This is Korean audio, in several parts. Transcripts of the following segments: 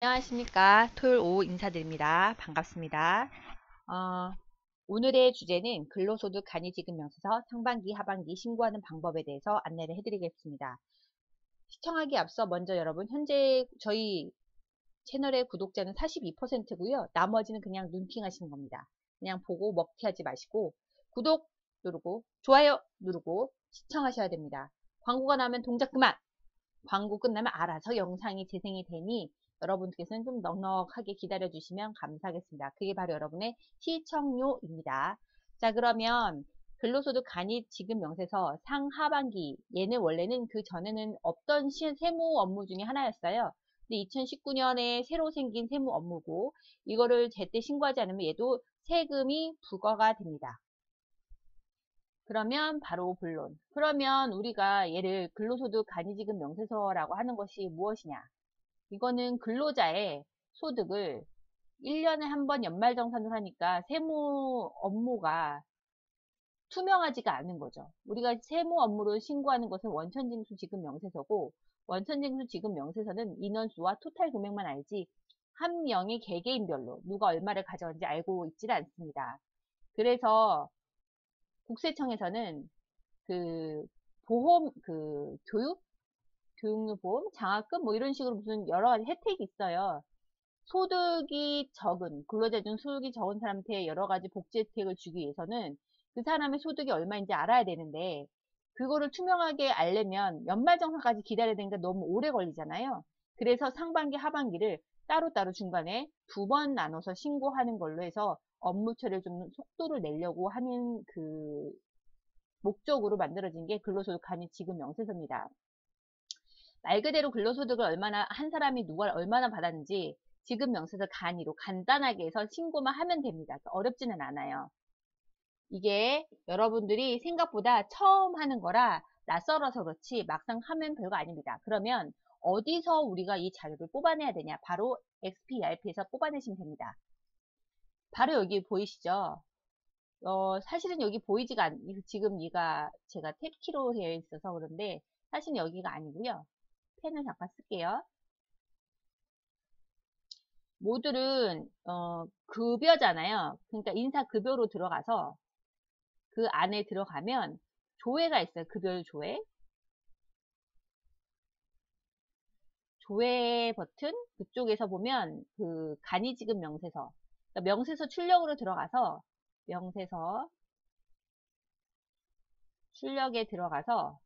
안녕하십니까. 토요일 오후 인사드립니다. 반갑습니다. 어, 오늘의 주제는 근로소득 간이지급명세서 상반기, 하반기 신고하는 방법에 대해서 안내를 해드리겠습니다. 시청하기 앞서 먼저 여러분 현재 저희 채널의 구독자는 42%고요. 나머지는 그냥 눈팅 하시는 겁니다. 그냥 보고 먹튀하지 마시고 구독 누르고 좋아요 누르고 시청하셔야 됩니다. 광고가 나면 동작 그만! 광고 끝나면 알아서 영상이 재생이 되니 여러분께서는 좀 넉넉하게 기다려 주시면 감사하겠습니다. 그게 바로 여러분의 시청료입니다. 자, 그러면 근로소득 간이지급명세서 상하반기, 얘는 원래는 그 전에는 없던 세무 업무 중에 하나였어요. 근데 2019년에 새로 생긴 세무 업무고 이거를 제때 신고하지 않으면 얘도 세금이 부과가 됩니다. 그러면 바로 본론. 그러면 우리가 얘를 근로소득 간이지급 명세서라고 하는 것이 무엇이냐? 이거는 근로자의 소득을 1년에 한 번 연말정산을 하니까 세무 업무가 투명하지가 않은 거죠. 우리가 세무 업무를 신고하는 것은 원천징수 지급 명세서고 원천징수 지급 명세서는 인원수와 토탈 금액만 알지 한 명의 개개인별로 누가 얼마를 가져간지 알고 있지는 않습니다. 그래서 국세청에서는 그 보험, 교육보험, 장학금 뭐 이런 식으로 무슨 여러 가지 혜택이 있어요. 소득이 적은, 근로자 중 소득이 적은 사람한테 여러 가지 복지 혜택을 주기 위해서는 그 사람의 소득이 얼마인지 알아야 되는데 그거를 투명하게 알려면 연말정산까지 기다려야 되니까 너무 오래 걸리잖아요. 그래서 상반기, 하반기를 따로따로 중간에 두 번 나눠서 신고하는 걸로 해서 업무 처리를 좀 속도를 내려고 하는 그 목적으로 만들어진 게 근로소득 간이지급 명세서입니다. 말 그대로 근로소득을 얼마나 한 사람이 누가 얼마나 받았는지 지급 명세서 간이로 간단하게 해서 신고만 하면 됩니다. 어렵지는 않아요. 이게 여러분들이 생각보다 처음 하는 거라 낯설어서 그렇지 막상 하면 별거 아닙니다. 그러면 어디서 우리가 이 자료를 뽑아내야 되냐? 바로 XPRP에서 뽑아내시면 됩니다. 바로 여기 보이시죠? 사실은 여기 보이지가 지금 얘가 제가 탭키로 되어 있어서 그런데 사실은 여기가 아니고요. 펜을 잠깐 쓸게요. 모듈은 급여잖아요. 그러니까 인사급여로 들어가서 그 안에 들어가면 조회가 있어요. 급여 조회. 조회 버튼 그쪽에서 보면 그 간이지급 명세서 그러니까 명세서 출력으로 들어가서 명세서 출력에 들어가서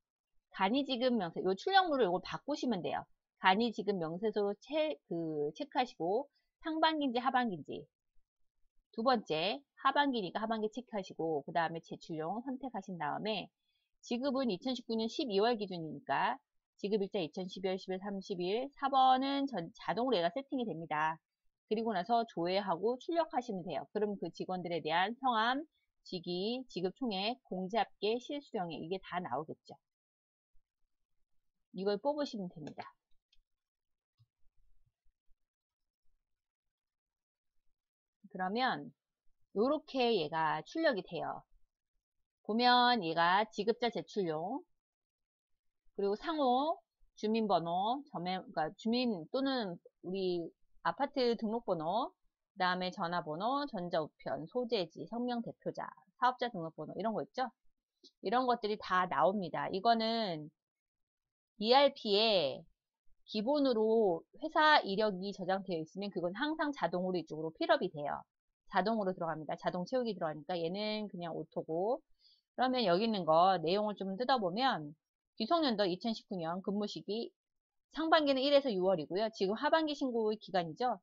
간이지급 명세, 요 출력물을 요걸 바꾸시면 돼요. 간이지급 명세서로 체크하시고, 상반기인지 하반기인지. 두 번째, 하반기니까 하반기 체크하시고, 그 다음에 제출용 선택하신 다음에, 지급은 2019년 12월 기준이니까, 지급일자 2012월 10일 30일, 4번은 자동으로 얘가 세팅이 됩니다. 그리고 나서 조회하고 출력하시면 돼요. 그럼 그 직원들에 대한 성함, 직위, 지급 총액, 공제합계, 실수령액, 이게 다 나오겠죠. 이걸 뽑으시면 됩니다. 그러면 이렇게 얘가 출력이 돼요. 보면 얘가 지급자 제출용 그리고 상호, 주민번호, 그러니까 주민 또는 우리 아파트 등록번호, 그 다음에 전화번호, 전자우편, 소재지, 성명대표자, 사업자 등록번호 이런 거 있죠? 이런 것들이 다 나옵니다. 이거는 ERP에 기본으로 회사 이력이 저장되어 있으면 그건 항상 자동으로 이쪽으로 필업이 돼요. 자동으로 들어갑니다. 자동 채우기 들어가니까 얘는 그냥 오토고. 그러면 여기 있는 거 내용을 좀 뜯어보면 기속연도 2019년 근무시기 상반기는 1에서 6월이고요. 지금 하반기 신고 기간이죠.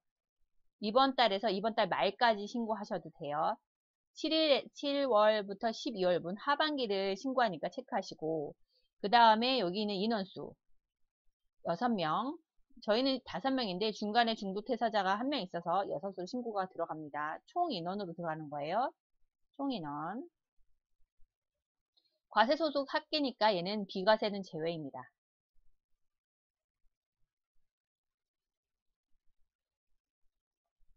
이번 달에서 이번 달 말까지 신고하셔도 돼요. 7월부터 12월분 하반기를 신고하니까 체크하시고 그 다음에 여기 있는 인원수 6명 저희는 5명인데 중간에 중도 퇴사자가 1명 있어서 6으로 신고가 들어갑니다. 총 인원으로 들어가는 거예요. 총 인원 과세소득 합계니까 얘는 비과세는 제외입니다.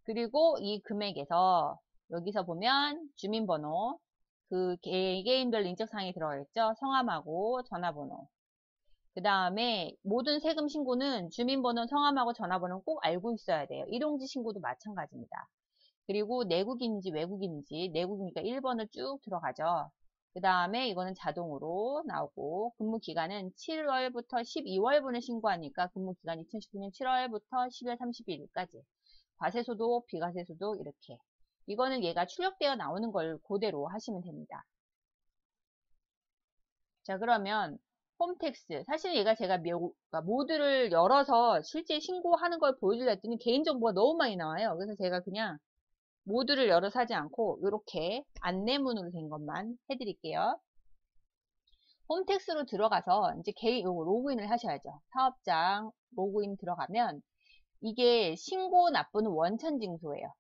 그리고 이 금액에서 여기서 보면 주민번호 그 개개인별 인적사항이 들어가 있죠. 성함하고 전화번호 그 다음에 모든 세금 신고는 주민번호, 성함하고 전화번호는 꼭 알고 있어야 돼요. 이동지 신고도 마찬가지입니다. 그리고 내국인인지 외국인인지, 내국이니까 1번을 쭉 들어가죠. 그 다음에 이거는 자동으로 나오고, 근무 기간은 7월부터 12월분을 신고하니까 근무 기간 2019년 7월부터 10월 31일까지. 과세소득, 비과세소득 이렇게. 이거는 얘가 출력되어 나오는 걸 그대로 하시면 됩니다. 자, 그러면 홈택스. 사실 얘가 제가 그러니까 모드를 열어서 실제 신고하는 걸 보여주려 했더니 개인정보가 너무 많이 나와요. 그래서 제가 그냥 모드를 열어서 하지 않고 이렇게 안내문으로 된 것만 해드릴게요. 홈택스로 들어가서 이제 개인 요거 로그인을 하셔야죠. 사업장 로그인 들어가면 이게 신고 납부는 원천징수예요.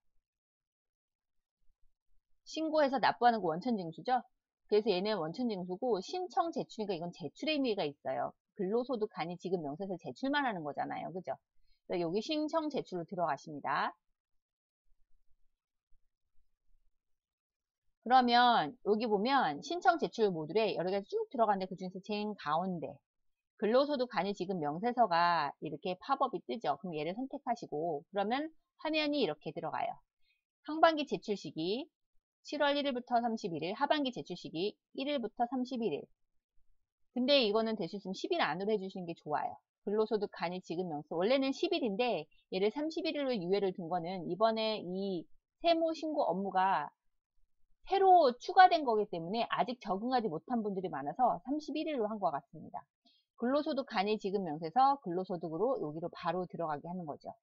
신고해서 납부하는 거 원천징수죠. 그래서 얘는 원천징수고 신청 제출이니까 이건 제출의 의미가 있어요. 근로소득 간이 지급 명세서 제출만 하는 거잖아요. 그죠? 그래서 여기 신청 제출로 들어가십니다. 그러면 여기 보면 신청 제출 모듈에 여러 가지 쭉 들어가는데 그 중에서 제일 가운데 근로소득 간이 지급 명세서가 이렇게 팝업이 뜨죠. 그럼 얘를 선택하시고 그러면 화면이 이렇게 들어가요. 상반기 제출 시기 7월 1일부터 31일, 하반기 제출 시기 1일부터 31일. 근데 이거는 될 수 있으면 10일 안으로 해주시는 게 좋아요. 근로소득 간이 지급 명세 원래는 10일인데 얘를 31일로 유예를 둔 거는 이번에 이 세무 신고 업무가 새로 추가된 거기 때문에 아직 적응하지 못한 분들이 많아서 31일로 한 것 같습니다. 근로소득 간이 지급 명세서 근로소득으로 여기로 바로 들어가게 하는 거죠.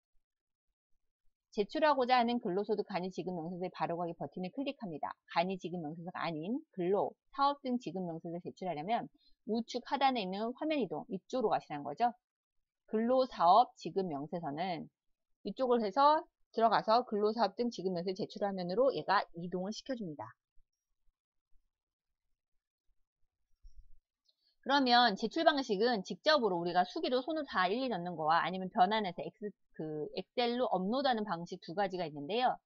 제출하고자 하는 근로소득 간이 지급 명세서의 바로가기 버튼을 클릭합니다. 간이 지급 명세서가 아닌 근로, 사업 등 지급 명세서를 제출하려면 우측 하단에 있는 화면 이동 이쪽으로 가시라는 거죠. 근로, 사업, 지급 명세서는 이쪽을 해서 들어가서 근로, 사업 등 지급 명세 제출 화면으로 얘가 이동을 시켜줍니다. 그러면 제출 방식은 직접으로 우리가 수기로 손을 다 일일이 넣는 거와 아니면 변환해서 엑셀로 업로드하는 방식 두 가지가 있는데요.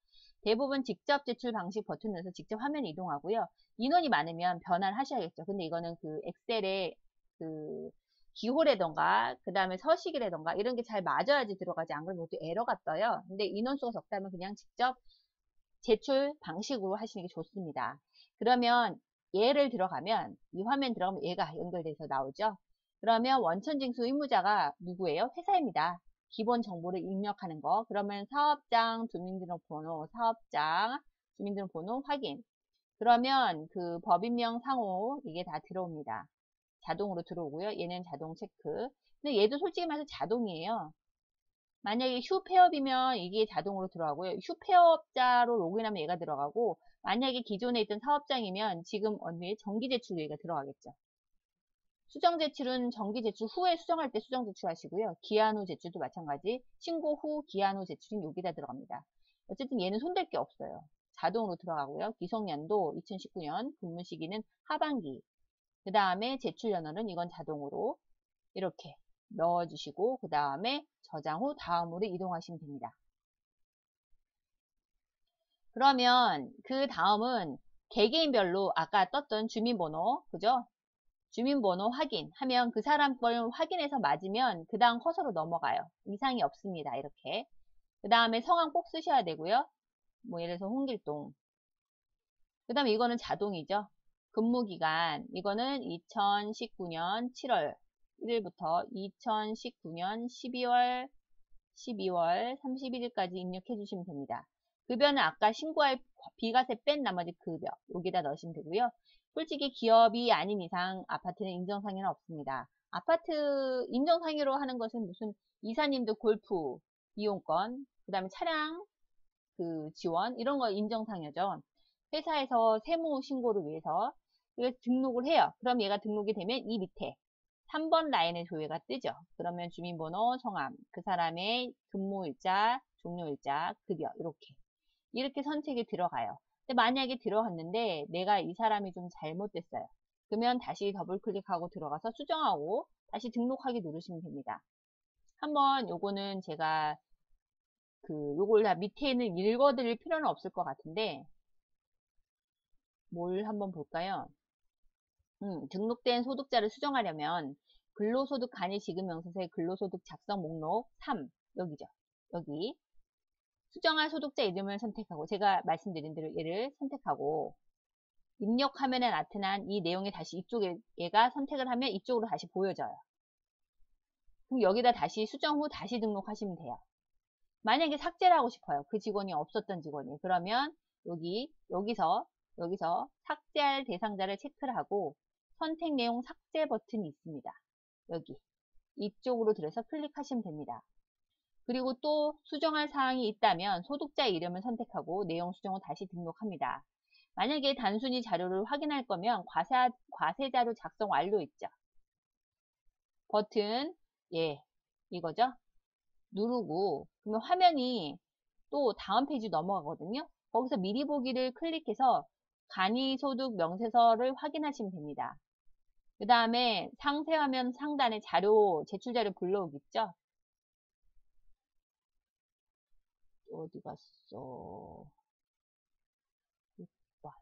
대부분 직접 제출 방식 버튼 눌러서 직접 화면 이동하고요. 인원이 많으면 변환하셔야겠죠. 근데 이거는 그 엑셀에 그 기호라던가 그 다음에 서식이라던가 이런 게 잘 맞아야지 들어가지 안 그러면 또 에러가 떠요. 근데 인원수가 적다면 그냥 직접 제출 방식으로 하시는 게 좋습니다. 그러면 얘를 들어가면 이 화면 들어가면 얘가 연결돼서 나오죠. 그러면 원천징수 의무자가 누구예요? 회사입니다. 기본 정보를 입력하는 거. 그러면 사업장 주민등록번호, 사업장 주민등록번호 확인. 그러면 그 법인명 상호 이게 다 들어옵니다. 자동으로 들어오고요. 얘는 자동 체크. 근데 얘도 솔직히 말해서 자동이에요. 만약에 휴폐업이면 이게 자동으로 들어가고요. 휴폐업자로 로그인하면 얘가 들어가고 만약에 기존에 있던 사업장이면 지금 언니 정기 제출 얘가 들어가겠죠. 수정 제출은 정기 제출 후에 수정할 때 수정 제출하시고요. 기한 후 제출도 마찬가지. 신고 후 기한 후 제출은 여기다 들어갑니다. 어쨌든 얘는 손댈 게 없어요. 자동으로 들어가고요. 기성연도 2019년 근무 시기는 하반기. 그 다음에 제출 연원은 이건 자동으로 이렇게 넣어주시고 그 다음에 저장 후 다음으로 이동하시면 됩니다. 그러면 그 다음은 개개인별로 아까 떴던 주민번호 그죠? 주민번호 확인하면 그 사람 걸 확인해서 맞으면 그 다음 커서로 넘어가요. 이상이 없습니다. 이렇게. 그 다음에 성함 꼭 쓰셔야 되고요. 뭐 예를 들어서 홍길동. 그 다음에 이거는 자동이죠. 근무기간 이거는 2019년 7월 1일부터 2019년 12월 31일까지 입력해 주시면 됩니다. 급여는 아까 신고할 비과세 뺀 나머지 급여 여기다 넣으시면 되고요. 솔직히 기업이 아닌 이상 아파트는 인정상여는 없습니다. 아파트 인정상여로 하는 것은 무슨 이사님도 골프 이용권 그 다음에 차량 그 지원 이런 거 인정상여죠. 회사에서 세무 신고를 위해서 이거 등록을 해요. 그럼 얘가 등록이 되면 이 밑에 3번 라인에 조회가 뜨죠. 그러면 주민번호, 성함, 그 사람의 근무일자, 종료일자, 급여 이렇게 선택이 들어가요. 근데 만약에 들어갔는데 내가 이 사람이 좀 잘못됐어요. 그러면 다시 더블 클릭하고 들어가서 수정하고 다시 등록하기 누르시면 됩니다. 한번 요거는 제가 요걸 다 밑에 있는 읽어드릴 필요는 없을 것 같은데 뭘 한번 볼까요? 등록된 소득자를 수정하려면 근로소득 간이 지급 명세서의 근로소득 작성 목록 3 여기죠. 여기 수정할 소득자 이름을 선택하고 제가 말씀드린 대로 얘를 선택하고 입력 화면에 나타난 이 내용이 다시 이쪽에 얘가 선택을 하면 이쪽으로 다시 보여져요. 그럼 여기다 다시 수정 후 다시 등록하시면 돼요. 만약에 삭제를 하고 싶어요. 그 직원이 없었던 직원이. 그러면 여기서 삭제할 대상자를 체크를 하고 선택 내용 삭제 버튼이 있습니다. 여기 이쪽으로 들어서 클릭하시면 됩니다. 그리고 또 수정할 사항이 있다면 소득자 이름을 선택하고 내용 수정 후 다시 등록합니다. 만약에 단순히 자료를 확인할 거면 과세 자료 작성 완료 있죠. 버튼 이거죠. 누르고 그러면 화면이 또 다음 페이지 넘어가거든요. 거기서 미리 보기를 클릭해서 간이소득 명세서를 확인하시면 됩니다. 그 다음에 상세 화면 상단에 제출 자료 불러오기 있죠. 어디 갔어? 6번.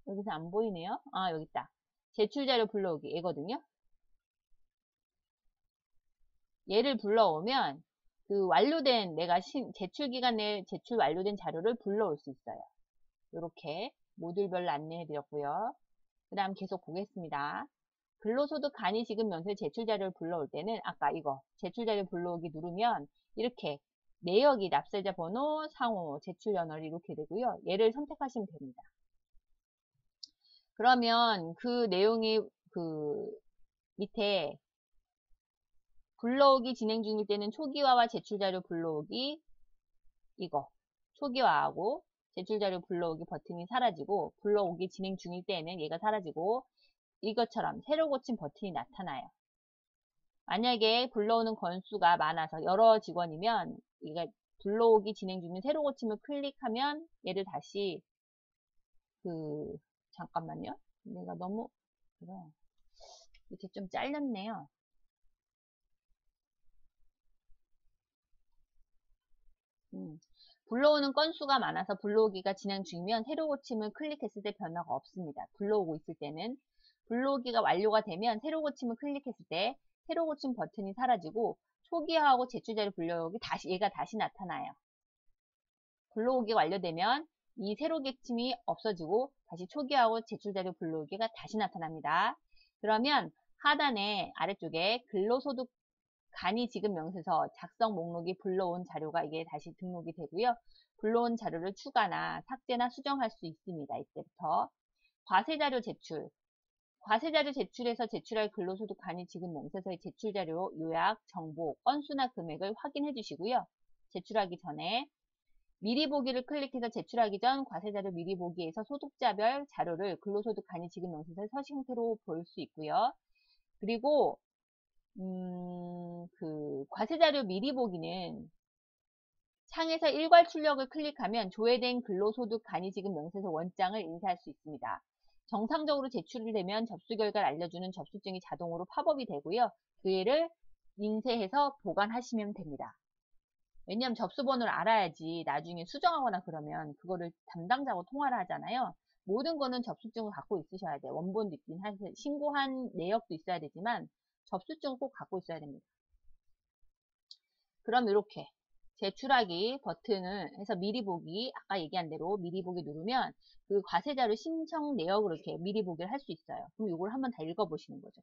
여기서 안 보이네요. 아, 여기 있다. 제출 자료 불러오기 얘거든요. 얘를 불러오면 그 완료된 내가 제출 기간 내에 제출 완료된 자료를 불러올 수 있어요. 이렇게 모듈별로 안내해 드렸고요. 그 다음 계속 보겠습니다. 근로소득 간이 지급 명세 제출 자료를 불러올 때는 아까 이거 제출 자료 불러오기 누르면 이렇게 내역이 납세자 번호, 상호, 제출 연월 이렇게 되고요. 얘를 선택하시면 됩니다. 그러면 그 내용이 그 밑에 불러오기 진행 중일 때는 초기화와 제출자료 불러오기 이거 초기화하고 제출자료 불러오기 버튼이 사라지고 불러오기 진행 중일 때에는 얘가 사라지고 이것처럼 새로 고친 버튼이 나타나요. 만약에 불러오는 건수가 많아서 여러 직원이면 얘가 불러오기 진행 중인 새로 고침을 클릭하면 얘를 다시 잠깐만요. 내가 너무 이렇게 좀 잘렸네요. 불러오는 건수가 많아서 불러오기가 진행 중이면 새로 고침을 클릭했을 때 변화가 없습니다. 불러오고 있을 때는 불러오기가 완료가 되면 새로 고침을 클릭했을 때 새로 고침 버튼이 사라지고 초기화하고 제출자료 불러오기 얘가 다시 나타나요. 불러오기가 완료되면 이 새로 고침이 없어지고 다시 초기화하고 제출자료 불러오기가 다시 나타납니다. 그러면 하단에 아래쪽에 근로소득 간이 지급 명세서 작성 목록이 불러온 자료가 이게 다시 등록이 되고요. 불러온 자료를 추가나 삭제나 수정할 수 있습니다. 이때부터 과세자료 제출 과세자료 제출에서 제출할 근로소득 간이 지급 명세서의 제출자료 요약, 정보, 건수나 금액을 확인해 주시고요. 제출하기 전에 미리 보기를 클릭해서 제출하기 전 과세자료 미리 보기에서 소득자별 자료를 근로소득 간이 지급 명세서의 서식 형태로 볼 수 있고요. 그리고 과세자료 미리 보기는 창에서 일괄 출력을 클릭하면 조회된 근로소득 간이지급 명세서 원장을 인쇄할 수 있습니다. 정상적으로 제출이 되면 접수 결과를 알려주는 접수증이 자동으로 팝업이 되고요. 그 애를 인쇄해서 보관하시면 됩니다. 왜냐하면 접수번호를 알아야지 나중에 수정하거나 그러면 그거를 담당자하고 통화를 하잖아요. 모든 거는 접수증을 갖고 있으셔야 돼요. 원본도 있긴 하세요. 신고한 내역도 있어야 되지만 접수증을 꼭 갖고 있어야 됩니다. 그럼 이렇게 제출하기 버튼을 해서 미리 보기 아까 얘기한 대로 미리 보기 누르면 그 과세자료 신청 내역으로 이렇게 미리 보기를 할 수 있어요. 그럼 이걸 한번 다 읽어보시는 거죠.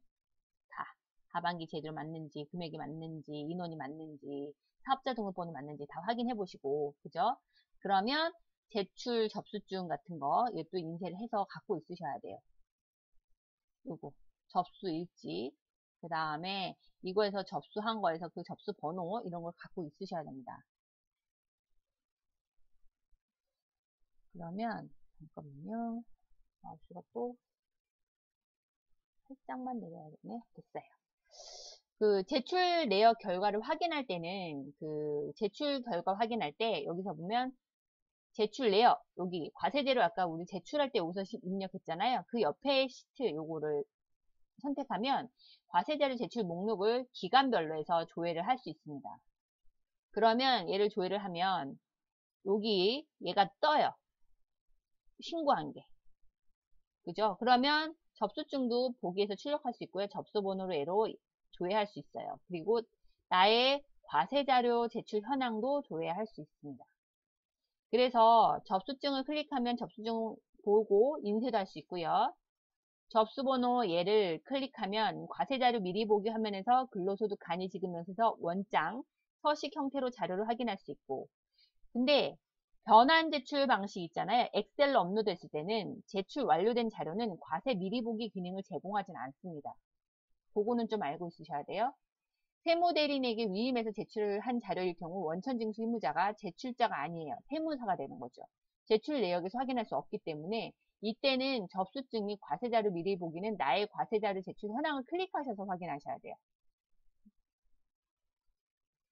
다 하반기 제대로 맞는지 금액이 맞는지 인원이 맞는지 사업자 등록번호 맞는지 다 확인해 보시고 그죠? 그러면 제출 접수증 같은 거 이것도 인쇄를 해서 갖고 있으셔야 돼요. 요거 접수 일지 그 다음에 이거에서 접수한 거에서 그 접수 번호 이런 걸 갖고 있으셔야 됩니다. 그러면 잠깐만요. 마우스가 또 살짝만 내려야겠네. 됐어요. 그 제출 내역 결과를 확인할 때는 그 제출 결과 확인할 때 여기서 보면 제출 내역 여기 과세제로 아까 우리 제출할 때 우선 입력했잖아요. 그 옆에 시트 요거를 선택하면 과세자료 제출 목록을 기간별로 해서 조회를 할 수 있습니다. 그러면 얘를 조회를 하면 여기 얘가 떠요. 신고한 게. 그죠? 그러면 접수증도 보기에서 출력할 수 있고요. 접수번호로 얘로 조회할 수 있어요. 그리고 나의 과세자료 제출 현황도 조회할 수 있습니다. 그래서 접수증을 클릭하면 접수증 보고 인쇄도 할 수 있고요. 접수번호 얘를 클릭하면 과세자료 미리 보기 화면에서 근로소득 간이지급명세서 원장, 서식 형태로 자료를 확인할 수 있고, 근데 변환 제출 방식 있잖아요. 엑셀로 업로드했을 때는 제출 완료된 자료는 과세 미리 보기 기능을 제공하진 않습니다. 그거는 좀 알고 있으셔야 돼요. 세무대리인에게 위임해서 제출을 한 자료일 경우 원천징수 의무자가 제출자가 아니에요. 세무사가 되는 거죠. 제출 내역에서 확인할 수 없기 때문에 이때는 접수증 및 과세자료 미리 보기는 나의 과세자료 제출 현황을 클릭하셔서 확인하셔야 돼요.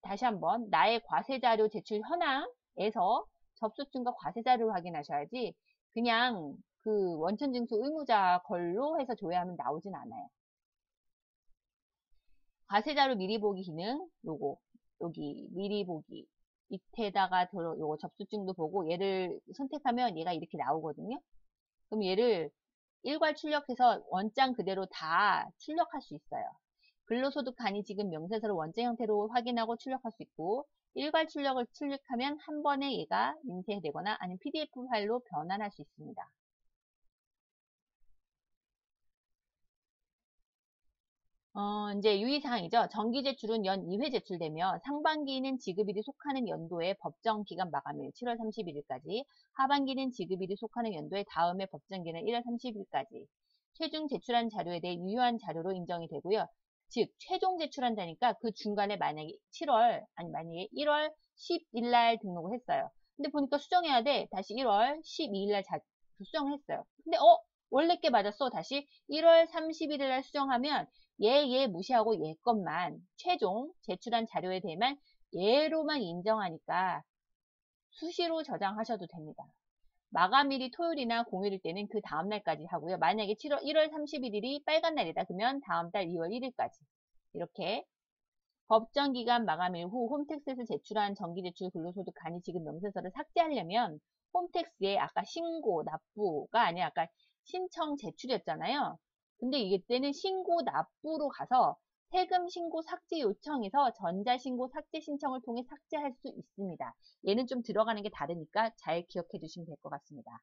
다시 한번 나의 과세자료 제출 현황에서 접수증과 과세자료를 확인하셔야지 그냥 그 원천징수 의무자 걸로 해서 조회하면 나오진 않아요. 과세자료 미리 보기 기능 요거 여기 미리 보기 밑에다가 요거 접수증도 보고 얘를 선택하면 얘가 이렇게 나오거든요. 그럼 얘를 일괄 출력해서 원장 그대로 다 출력할 수 있어요. 근로소득 간이지급 명세서를 원장 형태로 확인하고 출력할 수 있고 일괄 출력을 출력하면 한 번에 얘가 인쇄되거나 아니면 PDF 파일로 변환할 수 있습니다. 이제 유의사항이죠. 정기 제출은 연 2회 제출되며 상반기는 지급일이 속하는 연도의 법정 기간 마감일 7월 31일까지, 하반기는 지급일이 속하는 연도의 다음의 법정기는 1월 30일까지 최종 제출한 자료에 대해 유효한 자료로 인정이 되고요. 즉 최종 제출한다니까 그 중간에 만약에 1월 10일 날 등록을 했어요. 근데 보니까 수정해야 돼. 다시 1월 12일 날 수정을 했어요. 근데 원래 게 맞았어. 다시 1월 31일 날 수정하면 얘 무시하고 얘 것만 최종 제출한 자료에 대해만 얘로만 인정하니까 수시로 저장하셔도 됩니다. 마감일이 토요일이나 공휴일일 때는 그 다음날까지 하고요. 만약에 1월 31일이 빨간 날이다. 그러면 다음달 2월 1일까지 이렇게 법정기간 마감일 후 홈택스에서 제출한 정기제출 근로소득 간이지급 명세서를 삭제하려면 홈택스에 아까 신고 납부가 아니라 아까 신청 제출이었잖아요. 근데 이때는 신고 납부로 가서 세금 신고 삭제 요청에서 전자신고 삭제 신청을 통해 삭제할 수 있습니다. 얘는 좀 들어가는 게 다르니까 잘 기억해 주시면 될 것 같습니다.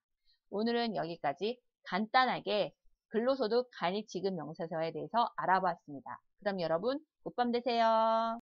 오늘은 여기까지 간단하게 근로소득 간이지급 명세서에 대해서 알아봤습니다. 그럼 여러분 굿밤 되세요.